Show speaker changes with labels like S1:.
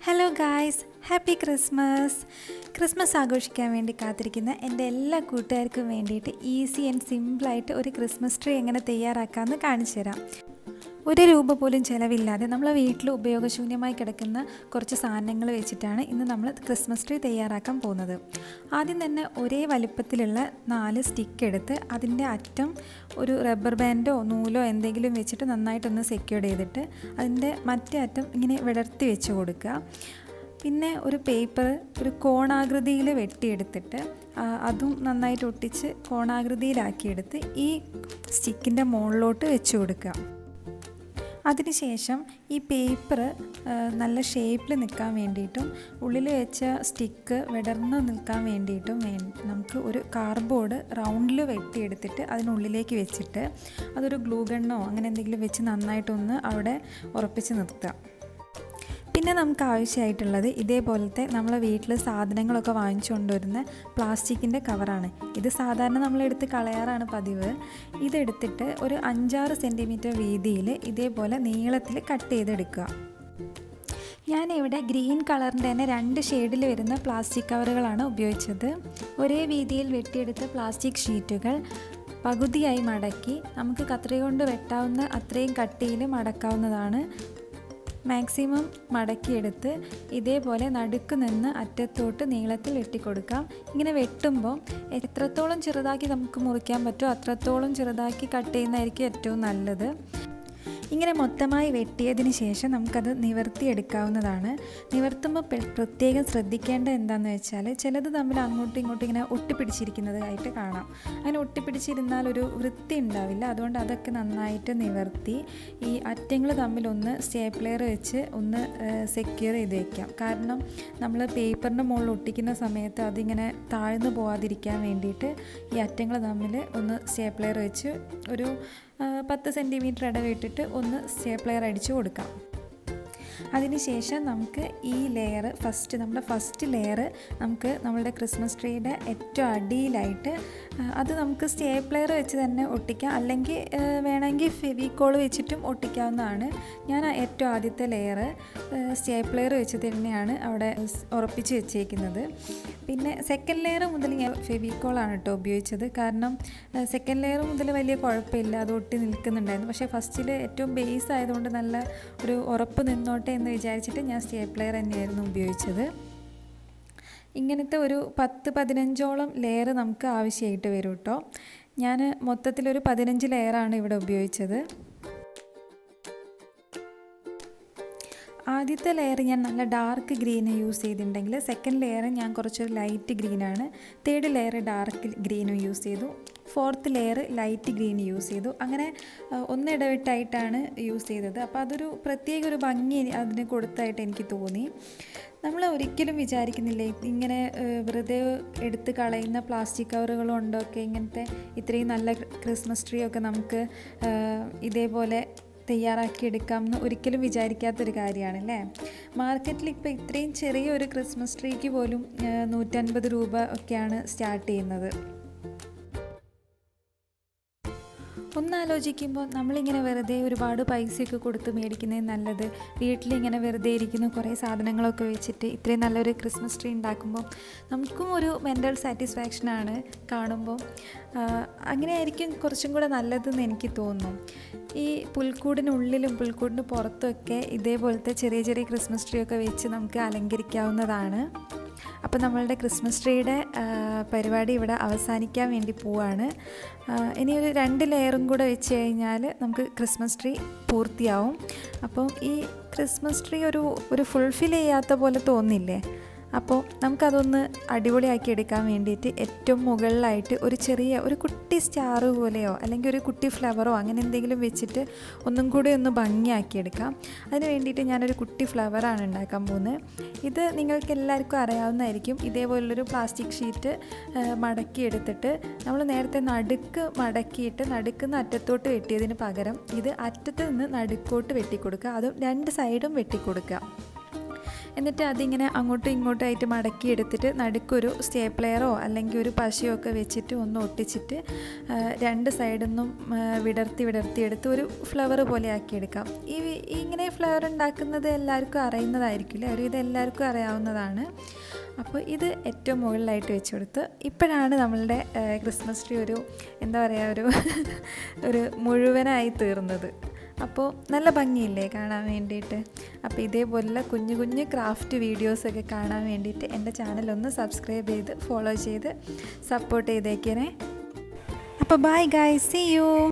S1: Hello guys, happy Christmas. Christmas ആഘോഷിക്കാൻ വേണ്ടി കാത്തിരിക്കുന്ന എൻ്റെ എല്ലാ കൂട്ടുകാർക്കും വേണ്ടിയിട്ട് ഈസി ആൻഡ് സിമ്പിളായിട്ട് ഒരു ക്രിസ്മസ് ട്രീ എങ്ങനെ തയ്യാറാക്കാമെന്ന് കാണിച്ചു തരാം. ഒരു രൂപ പോലും ചിലവില്ലാതെ നമ്മളെ വീട്ടിൽ ഉപയോഗശൂന്യമായി കിടക്കുന്ന കുറച്ച് സാധനങ്ങൾ വെച്ചിട്ടാണ് ഇന്ന് നമ്മൾ ക്രിസ്മസ് ട്രീ തയ്യാറാക്കാൻ പോകുന്നത്. ആദ്യം തന്നെ ഒരേ വലുപ്പത്തിലുള്ള 4 സ്റ്റിക്ക് എടുത്ത് അതിൻ്റെ അറ്റം ഒരു റബ്ബർ ബാൻഡോ നൂലോ എന്തെങ്കിലും വെച്ചിട്ട് നന്നായിട്ടൊന്ന് സെക്യൂർ ചെയ്തിട്ട് അതിൻ്റെ മറ്റേ അറ്റം ഇങ്ങനെ വിടർത്തി വെച്ച് കൊടുക്കുക. പിന്നെ ഒരു പേപ്പർ ഒരു കോണാകൃതിയിൽ വെട്ടിയെടുത്തിട്ട് അതും നന്നായിട്ട് ഒട്ടിച്ച് കോണാകൃതിയിലാക്കിയെടുത്ത് ഈ സ്റ്റിക്കിൻ്റെ മുകളിലോട്ട് വെച്ച് കൊടുക്കുക. അതിനുശേഷം ഈ പേപ്പർ നല്ല ഷേപ്പിൽ നിൽക്കാൻ വേണ്ടിയിട്ടും ഉള്ളിൽ വെച്ച സ്റ്റിക്ക് വിടർന്ന് നിൽക്കാൻ വേണ്ടിയിട്ടും നമുക്ക് ഒരു കാർഡ്ബോർഡ് റൗണ്ടിൽ വെട്ടിയെടുത്തിട്ട് അതിനുള്ളിലേക്ക് വെച്ചിട്ട് അതൊരു ഗ്ലൂ ഗണ്ണോ അങ്ങനെ എന്തെങ്കിലും വെച്ച് നന്നായിട്ടൊന്ന് അവിടെ ഉറപ്പിച്ച് നിർത്തുക. പിന്നെ നമുക്ക് ആവശ്യമായിട്ടുള്ളത് ഇതേപോലത്തെ നമ്മളെ വീട്ടിൽ സാധനങ്ങളൊക്കെ വാങ്ങിച്ചു കൊണ്ടുവരുന്ന പ്ലാസ്റ്റിക്കിൻ്റെ കവറാണ്. ഇത് സാധാരണ നമ്മളെടുത്ത് കളയാറാണ് പതിവ്. ഇതെടുത്തിട്ട് ഒരു 5-6 സെൻറ്റിമീറ്റർ വീതിയിൽ ഇതേപോലെ നീളത്തിൽ കട്ട് ചെയ്തെടുക്കുക. ഞാനിവിടെ ഗ്രീൻ കളറിൻ്റെ തന്നെ 2 ഷെയ്ഡിൽ വരുന്ന പ്ലാസ്റ്റിക് കവറുകളാണ് ഉപയോഗിച്ചത്. ഒരേ വീതിയിൽ വെട്ടിയെടുത്ത പ്ലാസ്റ്റിക് ഷീറ്റുകൾ പകുതിയായി മടക്കി നമുക്ക് കത്രിക കൊണ്ട് വെട്ടാവുന്ന അത്രയും കട്ടിയിൽ മടക്കാവുന്നതാണ്. മാക്സിമം മടക്കിയെടുത്ത് ഇതേപോലെ നടുക്ക് നിന്ന് അറ്റത്തോട്ട് നീളത്തിൽ വെട്ടിക്കൊടുക്കാം. ഇങ്ങനെ വെട്ടുമ്പോൾ എത്രത്തോളം ചെറുതാക്കി നമുക്ക് മുറിക്കാൻ പറ്റുമോ അത്രത്തോളം ചെറുതാക്കി കട്ട് ചെയ്യുന്നതായിരിക്കും ഏറ്റവും നല്ലത്. ഇങ്ങനെ മൊത്തമായി വെട്ടിയതിന് ശേഷം നമുക്കത് നിവർത്തിയെടുക്കാവുന്നതാണ്. നിവർത്തുമ്പോൾ പ്രത്യേകം ശ്രദ്ധിക്കേണ്ട എന്താണെന്ന് വെച്ചാൽ ചിലത് തമ്മിൽ അങ്ങോട്ടും ഇങ്ങോട്ടും ഇങ്ങനെ ഒട്ടിപ്പിടിച്ചിരിക്കുന്നതായിട്ട് കാണാം. അങ്ങനെ ഒട്ടിപ്പിടിച്ചിരുന്നാൽ ഒരു വൃത്തി ഉണ്ടാവില്ല. അതുകൊണ്ട് അതൊക്കെ നന്നായിട്ട് നിവർത്തി ഈ അറ്റങ്ങൾ തമ്മിലൊന്ന് സ്റ്റേപ്ലെയർ വെച്ച് ഒന്ന് സെക്യൂർ ചെയ്ത് വയ്ക്കാം. കാരണം നമ്മൾ പേപ്പറിൻ്റെ മുകളിൽ ഒട്ടിക്കുന്ന സമയത്ത് അതിങ്ങനെ താഴ്ന്നു പോകാതിരിക്കാൻ വേണ്ടിയിട്ട് ഈ അറ്റങ്ങൾ തമ്മിൽ ഒന്ന് സ്റ്റേപ്ലെയർ വെച്ച് ഒരു 10 സെൻറ്റിമീറ്റർ ഇടവിട്ടിട്ട് ഒന്ന് സ്റ്റേപ്ലെയർ അടിച്ചു കൊടുക്കാം. അതിനുശേഷം നമുക്ക് ഈ ലെയർ നമ്മുടെ ഫസ്റ്റ് ലെയർ നമുക്ക് നമ്മളുടെ ക്രിസ്മസ് ട്രീയുടെ ഏറ്റവും അടിയിലായിട്ട് അത് നമുക്ക് സ്റ്റേപ്ലെയർ വെച്ച് തന്നെ ഒട്ടിക്കാം. അല്ലെങ്കിൽ വേണമെങ്കിൽ ഫെവിക്കോൾ വെച്ചിട്ടും ഒട്ടിക്കാവുന്നതാണ്. ഞാൻ ഏറ്റവും ആദ്യത്തെ ലെയർ സ്റ്റേപ്ലെയർ വെച്ച് തന്നെയാണ് അവിടെ ഉറപ്പിച്ച് വെച്ചേക്കുന്നത്. പിന്നെ സെക്കൻഡ് ലെയർ മുതൽ ഞാൻ ഫെവിക്കോളാണ് കേട്ടോ ഉപയോഗിച്ചത്. കാരണം സെക്കൻഡ് ലെയർ മുതൽ വലിയ കുഴപ്പമില്ല, അത് ഒട്ടി നിൽക്കുന്നുണ്ടായിരുന്നു. പക്ഷേ ഫസ്റ്റിൽ ഏറ്റവും ബേസ് ആയതുകൊണ്ട് നല്ല ഒരു ഉറപ്പ് നിന്നോട്ടെ എന്ന് വിചാരിച്ചിട്ട് ഞാൻ സ്റ്റേപ്ലെയർ തന്നെയായിരുന്നു ഉപയോഗിച്ചത്. ഇങ്ങനത്തെ ഒരു 10-15ഓളം ലെയർ നമുക്ക് ആവശ്യമായിട്ട് വരും കേട്ടോ. ഞാൻ മൊത്തത്തിലൊരു 15 ലെയറാണ് ഇവിടെ ഉപയോഗിച്ചത്. ആദ്യത്തെ ലെയർ ഞാൻ നല്ല ഡാർക്ക് ഗ്രീന് യൂസ് ചെയ്തിട്ടുണ്ടെങ്കിൽ സെക്കൻഡ് ലെയർ ഞാൻ കുറച്ചൊരു ലൈറ്റ് ഗ്രീനാണ്, തേർഡ് ലെയർ ഡാർക്ക് ഗ്രീനും യൂസ് ചെയ്തു, fourth layer light green use ചെയ്തു. അങ്ങനെ ഒന്നിടവിട്ടായിട്ടാണ് യൂസ് ചെയ്തത്. അപ്പോൾ അതൊരു പ്രത്യേക ഒരു ഭംഗി അതിന് കൊടുത്തായിട്ട് എനിക്ക് തോന്നി. നമ്മൾ ഒരിക്കലും വിചാരിക്കുന്നില്ലേ ഇങ്ങനെ വെറുതെ എടുത്ത് കളയുന്ന പ്ലാസ്റ്റിക് കവറുകൾ കൊണ്ടൊക്കെ ഇങ്ങനത്തെ ഇത്രയും നല്ല ക്രിസ്മസ് ട്രീ ഒക്കെ നമുക്ക് ഇതേപോലെ തയ്യാറാക്കിയെടുക്കാമെന്ന് ഒരിക്കലും വിചാരിക്കാത്തൊരു കാര്യമാണല്ലേ. മാർക്കറ്റിൽ ഇപ്പോൾ ഇത്രയും ചെറിയൊരു ക്രിസ്മസ് ട്രീക്ക് പോലും 150 രൂപ ഒക്കെയാണ് സ്റ്റാർട്ട് ചെയ്യുന്നത്. ഒന്നാലോചിക്കുമ്പോൾ നമ്മളിങ്ങനെ വെറുതെ ഒരുപാട് പൈസയൊക്കെ കൊടുത്ത് മേടിക്കുന്നതിന് നല്ലത് വീട്ടിലിങ്ങനെ വെറുതെ ഇരിക്കുന്ന കുറേ സാധനങ്ങളൊക്കെ വെച്ചിട്ട് ഇത്രയും നല്ലൊരു ക്രിസ്മസ് ട്രീ ഉണ്ടാക്കുമ്പോൾ നമുക്കും ഒരു മെൻ്റൽ സാറ്റിസ്ഫാക്ഷനാണ് കാണുമ്പോൾ. അങ്ങനെയായിരിക്കും കുറച്ചും കൂടെ നല്ലതെന്ന് എനിക്ക് തോന്നുന്നു. ഈ പുൽക്കൂടിനുള്ളിലും പുൽക്കൂടിന് പുറത്തുമൊക്കെ ഇതേപോലത്തെ ചെറിയ ചെറിയ ക്രിസ്മസ് ട്രീ ഒക്കെ വെച്ച് നമുക്ക് അലങ്കരിക്കാവുന്നതാണ്. അപ്പോൾ നമ്മളുടെ ക്രിസ്മസ് ട്രീയുടെ പരിപാടി ഇവിടെ അവസാനിക്കാൻ വേണ്ടി പോവാണ്. ഇനി ഒരു 2 ലെയറും കൂടെ വെച്ച് കഴിഞ്ഞാൽ നമുക്ക് ക്രിസ്മസ് ട്രീ പൂർത്തിയാവും. അപ്പം ഈ ക്രിസ്മസ് ട്രീ ഒരു ഫുൾഫിൽ ചെയ്യാത്ത പോലെ തോന്നില്ലേ? അപ്പോൾ നമുക്കതൊന്ന് അടിപൊളിയാക്കി എടുക്കാൻ വേണ്ടിയിട്ട് ഏറ്റവും മുകളിലായിട്ട് ഒരു കുട്ടി സ്റ്റാർ പോലെയോ അല്ലെങ്കിൽ ഒരു കുട്ടി ഫ്ലവറോ അങ്ങനെ എന്തെങ്കിലും വെച്ചിട്ട് ഒന്നും കൂടി ഒന്ന് ഭംഗിയാക്കിയെടുക്കാം. അതിന് വേണ്ടിയിട്ട് ഞാനൊരു കുട്ടി ഫ്ലവറാണ് ഉണ്ടാക്കാൻ പോകുന്നത്. ഇത് നിങ്ങൾക്ക് എല്ലാവർക്കും അറിയാവുന്നതായിരിക്കും. ഇതേപോലുള്ളൊരു പ്ലാസ്റ്റിക് ഷീറ്റ് മടക്കിയെടുത്തിട്ട് നമ്മൾ നേരത്തെ നടുക്ക് മടക്കിയിട്ട് നടുക്കുന്ന അറ്റത്തോട്ട് വെട്ടിയതിന് പകരം ഇത് അറ്റത്ത് നിന്ന് നടുക്കോട്ട് വെട്ടിക്കൊടുക്കുക. അതും 2 സൈഡും വെട്ടിക്കൊടുക്കുക. എന്നിട്ട് അതിങ്ങനെ അങ്ങോട്ടും ഇങ്ങോട്ടും ആയിട്ട് മടക്കി എടുത്തിട്ട് നടുക്കൊരു സ്റ്റേപ്ലെയറോ അല്ലെങ്കിൽ ഒരു പശയോ ഒക്കെ വെച്ചിട്ട് ഒന്ന് ഒട്ടിച്ചിട്ട് രണ്ട് സൈഡിൽ നിന്നും വിടർത്തി എടുത്ത് ഒരു ഫ്ലവർ പോലെ ആക്കിയെടുക്കാം. ഇങ്ങനെ ഫ്ലവർ ഉണ്ടാക്കുന്നത് എല്ലാവർക്കും അറിയുന്നതായിരിക്കില്ലേ, ഇത് എല്ലാവർക്കും അറിയാവുന്നതാണ്. അപ്പോൾ ഇത് ഏറ്റവും മുകളിലായിട്ട് വെച്ച് കൊടുത്ത് ഇപ്പോഴാണ് നമ്മളുടെ ക്രിസ്മസ് ട്രീ ഒരു എന്താ പറയുക ഒരു മുഴുവനായി തീർന്നത്. അപ്പോൾ നല്ല ഭംഗിയില്ലേ കാണാൻ വേണ്ടിയിട്ട്. അപ്പോൾ ഇതേപോലുള്ള കുഞ്ഞു കുഞ്ഞു ക്രാഫ്റ്റ് വീഡിയോസൊക്കെ കാണാൻ വേണ്ടിയിട്ട് എൻ്റെ ചാനലൊന്ന് സബ്സ്ക്രൈബ് ചെയ്ത് ഫോളോ ചെയ്ത് സപ്പോർട്ട് ചെയ്തേക്കണേ. അപ്പോൾ ബൈ ഗൈസ്, സീ യു.